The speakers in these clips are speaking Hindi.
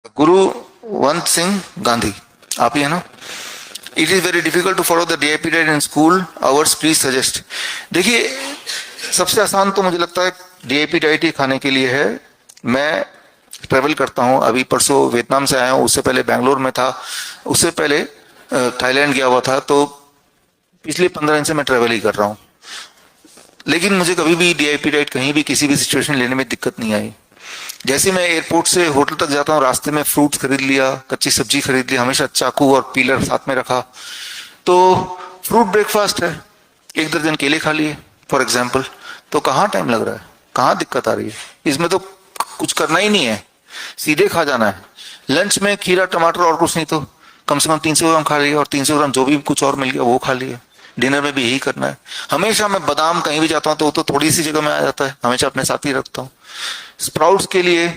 गुरुवंत सिंह गांधी, आप ही है ना? It is very difficult to follow the DIP diet in school hours, please suggest. देखिए, सबसे आसान तो मुझे लगता है डीआईपी डाइट ही खाने के लिए है। मैं ट्रेवल करता हूँ, अभी परसों वियतनाम से आया हूँ, उससे पहले बैंगलोर में था, उससे पहले थाईलैंड गया हुआ था, तो पिछले 15 दिन से मैं ट्रेवल ही कर रहा हूँ। लेकिन मुझे कभी भी डीआईपी डाइट कहीं भी किसी भी सिचुएशन लेने में दिक्कत नहीं आई। जैसे मैं एयरपोर्ट से होटल तक जाता हूँ, रास्ते में फ्रूट्स खरीद लिया, कच्ची सब्जी खरीद ली, हमेशा चाकू और पीलर साथ में रखा। तो फ्रूट ब्रेकफास्ट है, 1 दर्जन केले खा लिए फॉर एग्जाम्पल। तो कहाँ टाइम लग रहा है, कहाँ दिक्कत आ रही है? इसमें तो कुछ करना ही नहीं है, सीधे खा जाना है। लंच में खीरा टमाटर और कुछ नहीं तो कम से कम 300 ग्राम खा लिया, और 300 ग्राम जो भी कुछ और मिल गया वो खा लिया। डिनर में भी यही करना है। हमेशा मैं बादाम कहीं भी जाता हूँ तो वो तो थोड़ी सी जगह में आ जाता है, हमेशा अपने साथ ही रखता हूँ। स्प्राउट्स के लिए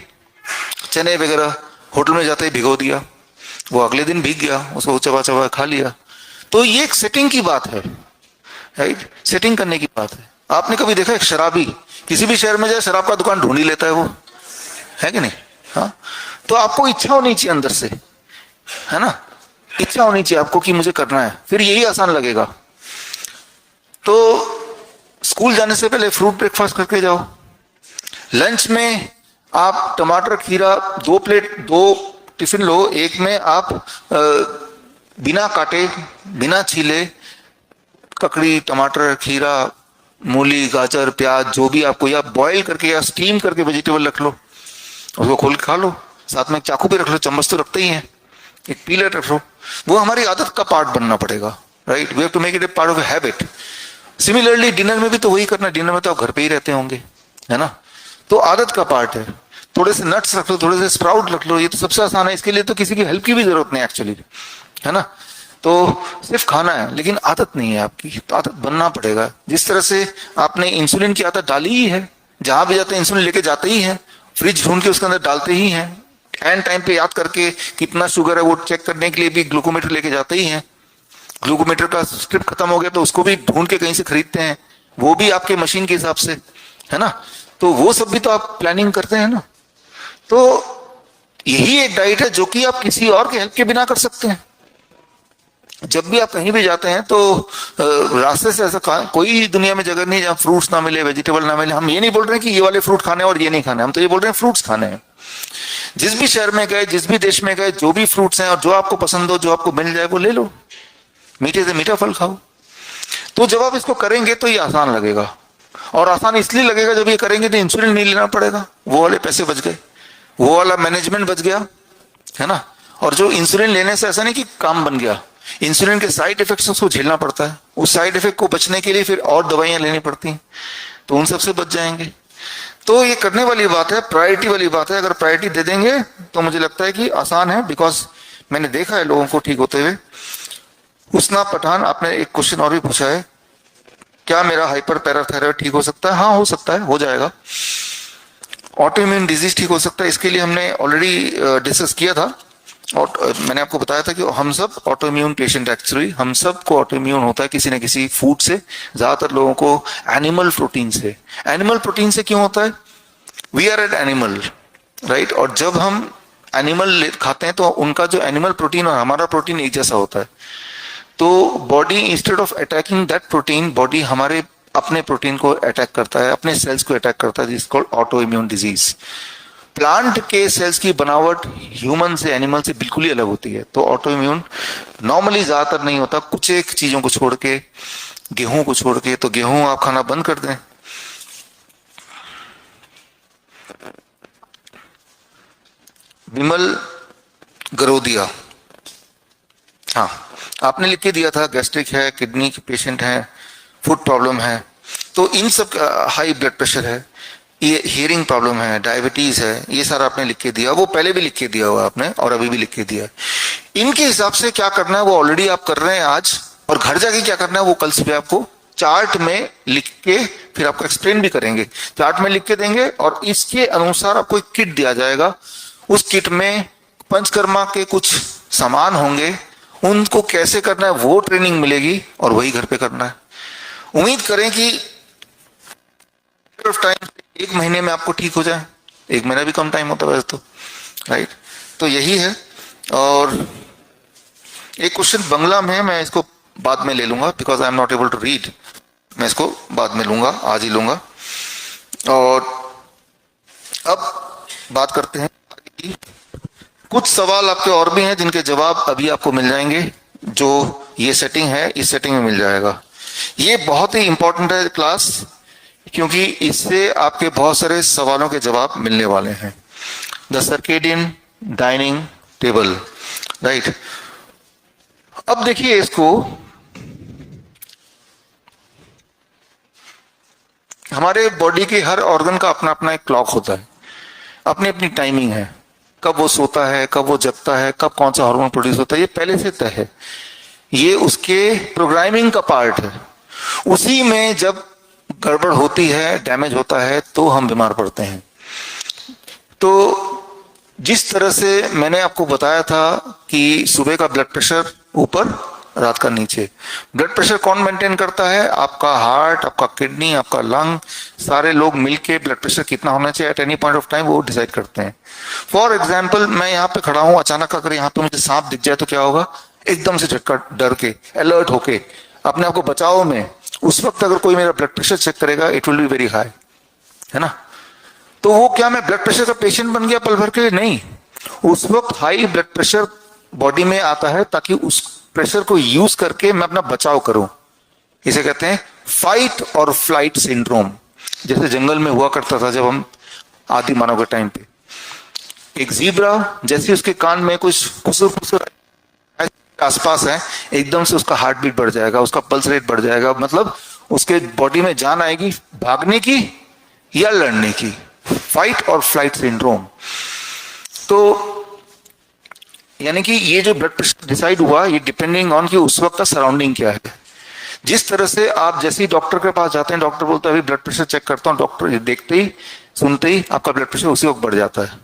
चने वगैरह होटल में जाते ही भिगो दिया, वो अगले दिन भीग गया, उसको चबा चबा खा लिया। तो ये एक सेटिंग की बात है, राइट? सेटिंग करने की बात है। आपने कभी देखा एक शराबी किसी भी शहर में जाए, शराब का दुकान ढूंढ ही लेता है वो, है कि नहीं? हाँ, तो आपको इच्छा होनी चाहिए अंदर से, है ना? इच्छा होनी चाहिए आपको कि मुझे करना है, फिर यही आसान लगेगा। तो स्कूल जाने से पहले फ्रूट ब्रेकफास्ट करके जाओ। लंच में आप टमाटर खीरा 2 प्लेट 2 टिफिन लो, एक में आप बिना काटे बिना छीले ककड़ी टमाटर खीरा मूली गाजर प्याज जो भी आपको, या बॉईल करके या स्टीम करके वेजिटेबल रख लो, उसको खोल के खा लो। साथ में एक चाकू भी रख लो, चम्मच तो रखते ही हैं, एक पीलर रख लो। वो हमारी आदत का पार्ट बनना पड़ेगा, right? We have to make it a part of a habit. Similarly dinner में भी तो वही करना है, डिनर में तो आप घर पे ही रहते होंगे, है ना? तो आदत का पार्ट है। थोड़े से नट्स रख लो, थोड़े से स्प्राउट रख लो, ये तो सबसे आसान है। इसके लिए तो किसी की हेल्प की भी जरूरत नहीं एक्चुअली, है ना? तो सिर्फ खाना है, लेकिन आदत नहीं है आपकी, तो आदत बनना पड़ेगा। जिस तरह से आपने इंसुलिन की आदत डाली ही है, जहां भी जाते हैं इंसुलिन लेके जाते ही हैं, फ्रिज ढूंढ के उसके अंदर डालते ही हैं, एंड टाइम पे याद करके कितना शुगर है वो चेक करने के लिए भी ग्लूकोमीटर लेके जाते ही हैं। ग्लूकोमीटर का स्ट्रिप खत्म हो गया तो उसको भी ढूंढ के कहीं से खरीदते हैं, वो भी आपके मशीन के हिसाब से, है ना? तो वो सब भी तो आप प्लानिंग करते हैं ना। तो यही एक डाइट है जो कि आप किसी और के हेल्प के बिना कर सकते हैं। जब भी आप कहीं भी जाते हैं तो रास्ते से ऐसा कोई दुनिया में जगह नहीं जहां फ्रूट्स ना मिले, वेजिटेबल ना मिले। हम ये नहीं बोल रहे हैं कि ये वाले फ्रूट खाने और ये नहीं खाने, हम तो ये बोल रहे हैं फ्रूट्स खाने हैं। जिस भी शहर में गए, जिस भी देश में गए, जो भी फ्रूट्स हैं और जो आपको पसंद हो, जो आपको मिल जाए वो ले लो। मीठे से मीठा फल खाओ। तो जब आप इसको करेंगे तो ये आसान लगेगा, और आसान इसलिए लगेगा जब ये करेंगे तो इंसुलिन नहीं लेना पड़ेगा, वो वाले पैसे बच गए, वो वाला मैनेजमेंट बच गया, है ना? और जो इंसुलिन लेने से ऐसा नहीं कि काम बन गया, इंसुलिन के साइड इफेक्ट्स उसको झेलना पड़ता है, उस साइड इफेक्ट को बचने के लिए फिर और दवाइयां लेनी पड़ती हैं, तो उन सबसे बच जाएंगे। तो ये करने वाली बात है, प्रायोरिटी वाली बात है। अगर प्रायोरिटी दे देंगे तो मुझे लगता है कि आसान है, बिकॉज मैंने देखा है लोगों को ठीक होते हुए। हुस्ना पठान, आपने एक क्वेश्चन और भी पूछा है, क्या मेरा हाइपर पैराथायराइड ठीक हो सकता है? हाँ, हो सकता है, हो जाएगा। ऑटो इम्यून डिजीज ठीक हो सकता है, इसके लिए हमने ऑलरेडी डिस्कस किया था। और मैंने आपको बताया था कि हम सब ऑटो इम्यून पेशेंट, एक्चुअली हम सब को ऑटो इम्यून होता है किसी न किसी फूड से, ज्यादातर लोगों को एनिमल प्रोटीन से। एनिमल प्रोटीन से क्यों होता है? We are an animal, right? और जब हम एनिमल खाते हैं तो उनका जो एनिमल प्रोटीन और हमारा प्रोटीन एक जैसा होता है, तो body instead of attacking that protein, body हमारे अपने प्रोटीन को अटैक करता है, अपने सेल्स को अटैक करता है, जिस called auto immune disease. Plant के सेल्स की बनावट ह्यूमन से, एनिमल से बिल्कुल ही अलग होती है। तो ऑटो इम्यून नॉर्मली ज्यादातर नहीं होता, कुछ एक चीजों को छोड़ के, गेहूं को छोड़ के। तो गेहूं आप खाना बंद कर दें। विमल गरोदिया, हाँ, आपने लिख के दिया था गैस्ट्रिक है, किडनी के पेशेंट है, फूड प्रॉब्लम है, तो इन सब, हाई ब्लड प्रेशर है, ये हियरिंग प्रॉब्लम है, डायबिटीज है, ये सारा आपने लिख के दिया। वो पहले भी लिख के दिया हुआ आपने, और अभी भी लिख के दिया। इनके हिसाब से क्या करना है वो ऑलरेडी आप कर रहे हैं आज, और घर जाके क्या करना है वो कल सुबह आपको चार्ट में लिख के, फिर आपको एक्सप्लेन भी करेंगे, चार्ट में लिख के देंगे। और इसके अनुसार आपको एक किट दिया जाएगा, उस किट में पंचकर्मा के कुछ सामान होंगे, उनको कैसे करना है वो ट्रेनिंग मिलेगी, और वही घर पे करना है। उम्मीद करें कि टाइम 1 महीने में आपको ठीक हो जाए। 1 महीना भी कम टाइम होता है वैसे तो, राइट? तो यही है। और एक क्वेश्चन बंगला में है, मैं इसको बाद में ले लूंगा because I am not able to read. मैं इसको बाद में लूंगा, आज ही लूंगा। और अब बात करते हैं, कुछ सवाल आपके और भी हैं जिनके जवाब अभी आपको मिल जाएंगे। जो ये सेटिंग है, इस सेटिंग में मिल जाएगा। ये बहुत ही इंपॉर्टेंट है क्लास, क्योंकि इससे आपके बहुत सारे सवालों के जवाब मिलने वाले हैं। The circadian dining table, right. अब देखिए इसको, हमारे बॉडी के हर ऑर्गन का अपना अपना एक क्लॉक होता है, अपनी अपनी टाइमिंग है। कब वो सोता है, कब वो जगता है, कब कौन सा हार्मोन प्रोड्यूस होता है, ये पहले से तय है। ये उसके प्रोग्रामिंग का पार्ट है। उसी में जब गड़बड़ होती है, डैमेज होता है, तो हम बीमार पड़ते हैं। तो जिस तरह से मैंने आपको बताया था कि सुबह का ब्लड प्रेशर ऊपर, रात का नीचे। ब्लड प्रेशर कौन मेंटेन करता है? आपका हार्ट, आपका किडनी, आपका लंग, सारे लोग मिलके ब्लड प्रेशर कितना होना चाहिए at any point of time वो डिसाइड करते हैं। फॉर एग्जाम्पल, मैं यहाँ पे खड़ा हूं, अचानक अगर यहाँ पे मुझे सांप दिख जाए तो क्या होगा? एकदम से झटका, डर के, अलर्ट होके अपने आप को बचाव में, उस वक्त अगर कोई मेरा ब्लड प्रेशर चेक करेगा, it will be very high, है ना। तो वो क्या मैं ब्लड प्रेशर का पेशेंट बन गया पल भर के लिए? नहीं। उस वक्त हाई ब्लड प्रेशर बॉडी में आता है ताकि उस प्रेशर को यूज करके मैं अपना बचाव करूं। इसे कहते हैं फाइट और फ्लाइट सिंड्रोम। जैसे जंगल में हुआ करता था जब हम आदि मानव के टाइम पे, एक जीब्रा जैसे उसके कान में कुछ खुसुर खुसुर आसपास है, एकदम से उसका हार्ट बीट बढ़ जाएगा, उसका पल्स रेट बढ़ जाएगा, मतलब उसके बॉडी में जान आएगी भागने की या लड़ने की। फाइट और फ्लाइट सिंड्रोम। तो यानी कि ये जो ब्लड प्रेशर डिसाइड हुआ, ये डिपेंडिंग ऑन कि उस वक्त का सराउंडिंग क्या है। जिस तरह से आप जैसे ही डॉक्टर के पास जाते हैं, डॉक्टर बोलता है अभी ब्लड प्रेशर चेक करता हूं, डॉक्टर देखते ही सुनते ही आपका ब्लड प्रेशर उसी वक्त बढ़ जाता है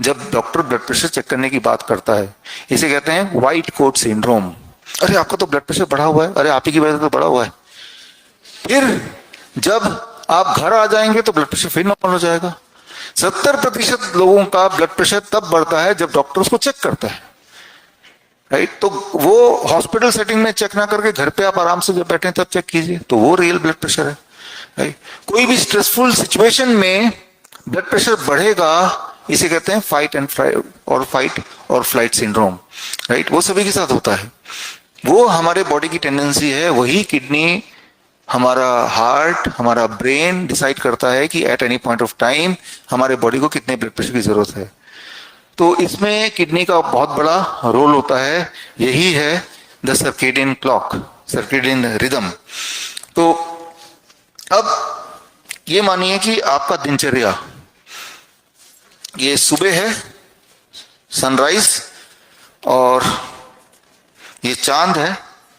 जब डॉक्टर ब्लड प्रेशर चेक करने की बात करता है। इसे कहते हैं व्हाइट कोट सिंड्रोम। अरे आपका तो ब्लड प्रेशर बढ़ा हुआ है, अरे आप ही की वजह से तो बढ़ा हुआ है। फिर जब आप घर आ जाएंगे तो ब्लड प्रेशर फिर नॉर्मल हो जाएगा। 70% लोगों का ब्लड प्रेशर तब बढ़ता है जब डॉक्टर उसको चेक करता है, राइट। तो वो हॉस्पिटल सेटिंग में चेक ना करके घर पे आप आराम से जब बैठे तब चेक कीजिए, तो वो रियल ब्लड प्रेशर है, राइट। कोई भी स्ट्रेसफुल सिचुएशन में ब्लड प्रेशर बढ़ेगा, इसे कहते हैं फाइट और फ्लाइट सिंड्रोम, राइट। वो सभी के साथ होता है, वो हमारे बॉडी की टेंडेंसी है। वही किडनी, हमारा हार्ट, हमारा ब्रेन डिसाइड करता है कि at any point of time हमारे बॉडी को कितने ब्लड प्रेशर की जरूरत है। तो इसमें किडनी का बहुत बड़ा रोल होता है। यही है the circadian clock, circadian rhythm. तो अब ये मानिए कि आपका दिनचर्या, ये सुबह है सनराइज, और ये चांद है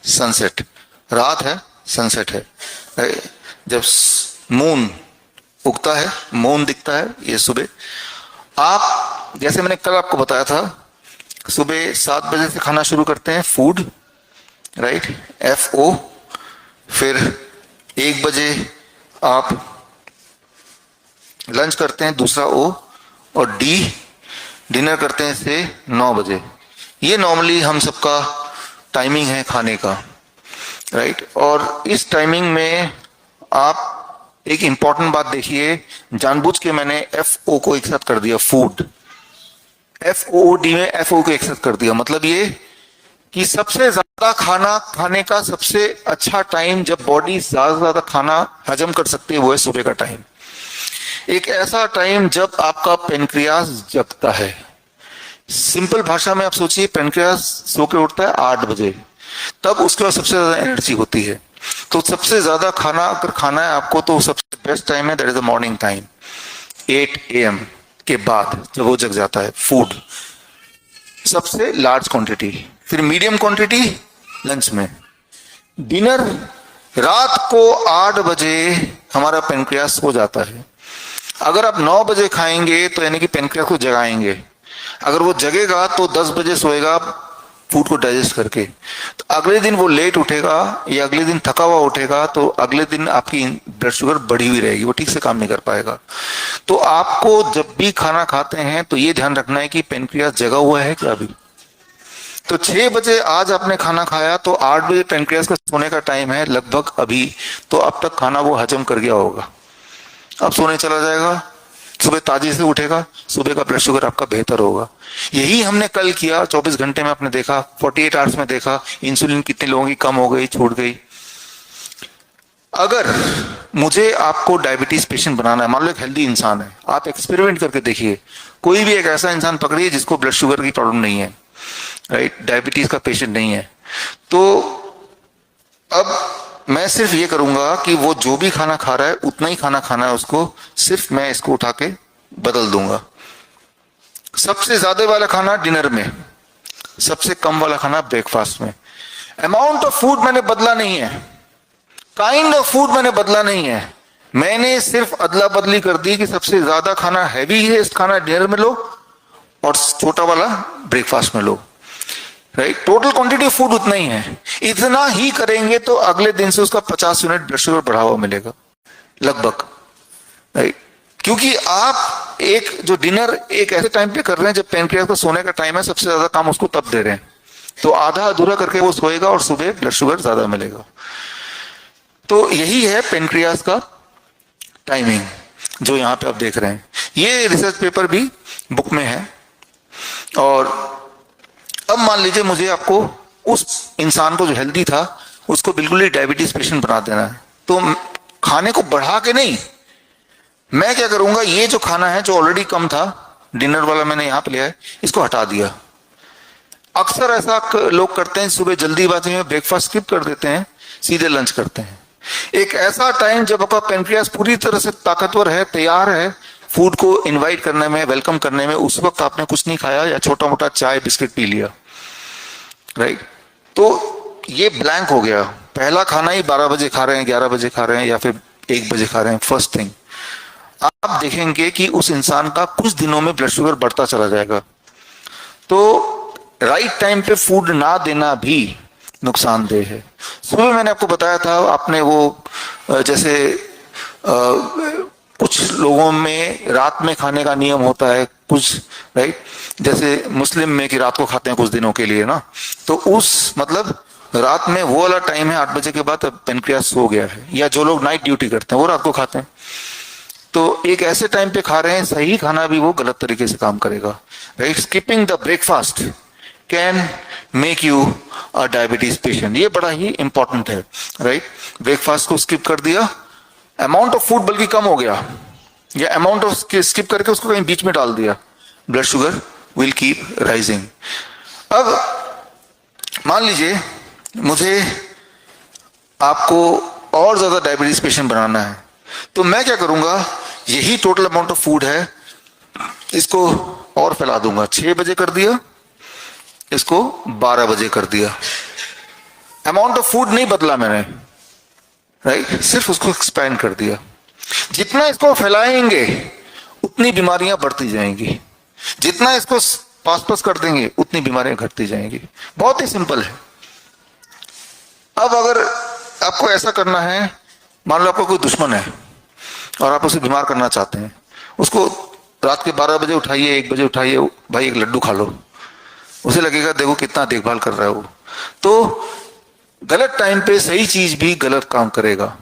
सनसेट, रात है सनसेट है। जब मून उगता है, मून दिखता है, ये सुबह। आप जैसे मैंने कल आपको बताया था, सुबह 7 बजे से खाना शुरू करते हैं, फूड, राइट, FO। फिर 1 बजे आप लंच करते हैं, दूसरा O, और D डिनर करते हैं से 9 बजे। ये नॉर्मली हम सबका टाइमिंग है खाने का, राइट। और इस टाइमिंग में आप एक इंपॉर्टेंट बात देखिए, जानबूझ के मैंने FO को एक साथ कर दिया, फूड, FOOD में FO को एक साथ कर दिया। मतलब ये कि सबसे ज्यादा खाना खाने का सबसे अच्छा टाइम, जब बॉडी ज्यादा से ज्यादा खाना हजम कर सकती है, वो है सुबह का टाइम। एक ऐसा टाइम जब आपका पेनक्रियास जगता है। सिंपल भाषा में आप सोचिए, पेनक्रियास सो के उठता है 8 बजे, तब उसके बाद सबसे ज्यादा एनर्जी होती है। तो सबसे ज्यादा खाना अगर खाना है आपको, तो सबसे बेस्ट टाइम है, that is the morning time, 8 AM के बाद जब वो जग जाता है। फूड सबसे लार्ज क्वांटिटी, फिर मीडियम क्वांटिटी लंच में। डिनर रात को 8 बजे हमारा पेनक्रियास हो जाता है। अगर आप 9 बजे खाएंगे तो यानी कि पेनक्रियास को जगाएंगे। अगर वो जगेगा तो 10 बजे सोएगा, फूड को डाइजेस्ट करके, तो अगले दिन वो लेट उठेगा या अगले दिन थका हुआ उठेगा, तो अगले दिन आपकी ब्लड शुगर बढ़ी हुई रहेगी, वो ठीक से काम नहीं कर पाएगा। तो आपको जब भी खाना खाते हैं तो ये ध्यान रखना है कि पेनक्रियास जगा हुआ है क्या अभी। तो 6 बजे आज आपने खाना खाया तो 8 बजे पेनक्रियास का सोने का टाइम है लगभग अभी, तो अब तक खाना वो हजम कर गया होगा, अब सोने चला जाएगा, सुबह ताजी से उठेगा, सुबह का ब्लड शुगर आपका बेहतर होगा। यही हमने कल किया, 24 घंटे में आपने देखा, 48 आवर्स में देखा इंसुलिन कितने लोगों की कम हो गई, छूट गई। अगर मुझे आपको डायबिटीज पेशेंट बनाना है, मान लो एक हेल्दी इंसान है, आप एक्सपेरिमेंट करके देखिए, कोई भी एक ऐसा इंसान पकड़िए जिसको ब्लड शुगर की प्रॉब्लम नहीं है, राइट, डायबिटीज का पेशेंट नहीं है, तो अब मैं सिर्फ ये करूंगा कि वो जो भी खाना खा रहा है उतना ही खाना खाना है उसको, सिर्फ मैं इसको उठा के बदल दूंगा। सबसे ज्यादा वाला खाना डिनर में, सबसे कम वाला खाना ब्रेकफास्ट में। अमाउंट ऑफ फूड मैंने बदला नहीं है, काइंड ऑफ फूड मैंने बदला नहीं है, मैंने सिर्फ अदला बदली कर दी कि सबसे ज्यादा खाना हैवीएस्ट खाना डिनर में लो और छोटा वाला ब्रेकफास्ट में लो, right. Total quantity of food उतना ही है, इतना ही करेंगे तो अगले दिन से उसका 50 यूनिट ब्लड शुगर बढ़ा हुआ मिलेगा लगभग, राइट। क्योंकि आप एक जो डिनर एक ऐसे टाइम पे कर रहे हैं जब पेनक्रियास का सोने का टाइम है, सबसे ज्यादा काम उसको तब दे रहे हैं, तो आधा अधूरा करके वो सोएगा और सुबह ब्लड शुगर ज्यादा मिलेगा। तो यही है पेनक्रियास का टाइमिंग जो यहां पे आप देख रहे हैं। ये रिसर्च पेपर भी बुक में है। और अब मान लीजिए मुझे आपको उस इंसान को जो हेल्दी था उसको बिल्कुल ही डायबिटीज पेशेंट बना देना है, तो खाने को बढ़ा के नहीं, मैं क्या करूंगा, ये जो खाना है जो ऑलरेडी कम था, डिनर वाला मैंने यहां पे लिया है, इसको हटा दिया। अक्सर ऐसा लोग करते हैं, सुबह जल्दीबाजी में ब्रेकफास्ट स्किप कर देते हैं, सीधे लंच करते हैं। एक ऐसा टाइम जब आपका पेनक्रियास पूरी तरह से ताकतवर है, तैयार है फूड को इनवाइट करने में, वेलकम करने में, उस वक्त आपने कुछ नहीं खाया या छोटा मोटा चाय बिस्किट पी लिया, राइट। तो ये ब्लैंक हो गया, पहला खाना ही 12 बजे खा रहे हैं, 11 बजे खा रहे हैं या फिर 1 बजे खा रहे हैं, फर्स्ट थिंग आप देखेंगे कि उस इंसान का कुछ दिनों में ब्लड शुगर बढ़ता चला जाएगा। तो राइट टाइम पे फूड ना देना भी नुकसानदेह है। सुबह मैंने आपको बताया था, आपने वो जैसे कुछ लोगों में रात में खाने का नियम होता है कुछ, राइट, जैसे मुस्लिम में कि रात को खाते हैं कुछ दिनों के लिए ना, तो उस मतलब रात में वो वाला टाइम है 8 बजे के बाद पेनक्रियास सो गया है, या जो लोग नाइट ड्यूटी करते हैं वो रात को खाते हैं, तो एक ऐसे टाइम पे खा रहे हैं, सही खाना भी वो गलत तरीके से काम करेगा, right. Skipping the breakfast can make you a diabetes patient, ये बड़ा ही इंपॉर्टेंट है, राइट। ब्रेकफास्ट को स्किप कर दिया, अमाउंट ऑफ फूड बल्कि कम हो गया, या अमाउंट ऑफ स्किप करके उसको कहीं बीच में डाल दिया, blood sugar will keep rising. अब मान लीजिए मुझे आपको और ज्यादा डायबिटीज पेशेंट बनाना है, तो मैं क्या करूंगा, यही टोटल अमाउंट ऑफ फूड है, इसको और फैला दूंगा, 6 बजे कर दिया, इसको 12 बजे कर दिया, अमाउंट ऑफ फूड नहीं बदला मैंने, राइट, सिर्फ उसको एक्सपैंड कर दिया। जितना इसको फैलाएंगे उतनी बीमारियां बढ़ती जाएंगी, जितना इसको पास कर देंगे उतनी बीमारियां घटती जाएंगी, बहुत ही सिंपल है। अब अगर आपको ऐसा करना है, मान लो आपको कोई दुश्मन है और आप उसे बीमार करना चाहते हैं, उसको रात के 12 बजे उठाइए, 1 बजे उठाइए, भाई एक लड्डू खा लो, उसे लगेगा देखो कितना देखभाल कर रहा है वो। तो गलत टाइम पे सही चीज भी गलत काम करेगा।